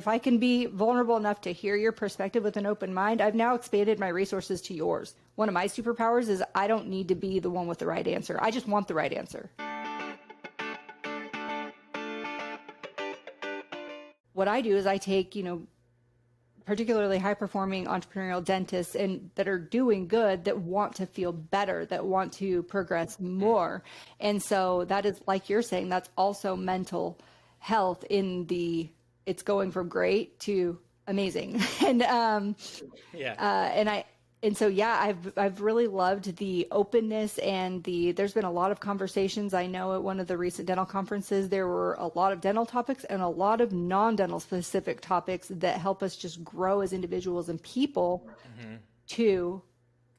If I can be vulnerable enough to hear your perspective with an open mind, I've now expanded my resources to yours. One of my superpowers is I don't need to be the one with the right answer. I just want the right answer. What I do is I take, particularly high performing entrepreneurial dentists and that are doing good, that want to feel better, that want to progress more. And so that is, like you're saying, that's also mental health it's going from great to amazing. Yeah. I've really loved the openness and there's been a lot of conversations. I know at one of the recent dental conferences, there were a lot of dental topics and a lot of non-dental specific topics that help us just grow as individuals and people to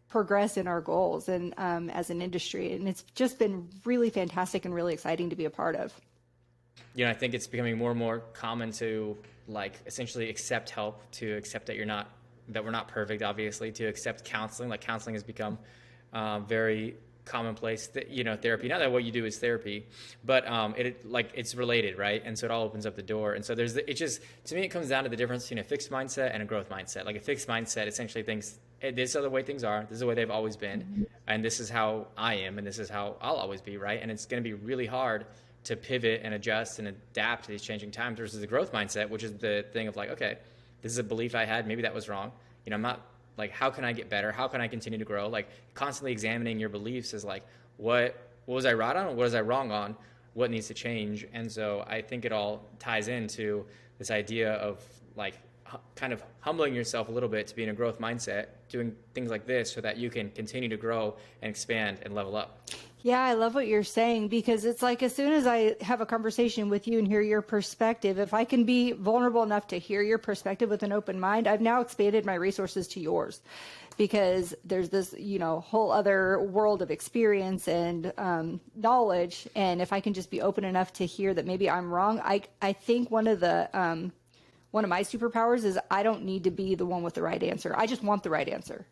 progress in our goals and as an industry. And it's just been really fantastic and really exciting to be a part of. I think it's becoming more and more common to like essentially accept help, to accept that we're not perfect, obviously, to accept counseling. Like counseling has become very commonplace. Therapy. Not that what you do is therapy, but it's related, right? And so it all opens up the door. And so to me, it comes down to the difference between a fixed mindset and a growth mindset. Like a fixed mindset essentially thinks, hey, this is the way things are. This is the way they've always been, and this is how I am, and this is how I'll always be, right? And it's going to be really hard to pivot and adjust and adapt to these changing times versus the growth mindset, which is the thing of like, okay, this is a belief I had. Maybe that was wrong. I'm not like, how can I get better? How can I continue to grow? Like constantly examining your beliefs is like, what was I right on? What was I wrong on? What needs to change? And so I think it all ties into this idea of like kind of humbling yourself a little bit to be in a growth mindset, doing things like this so that you can continue to grow and expand and level up. Yeah, I love what you're saying, because it's like as soon as I have a conversation with you and hear your perspective, if I can be vulnerable enough to hear your perspective with an open mind, I've now expanded my resources to yours, because there's this, whole other world of experience and knowledge. And if I can just be open enough to hear that maybe I'm wrong, I think one of my superpowers is I don't need to be the one with the right answer. I just want the right answer.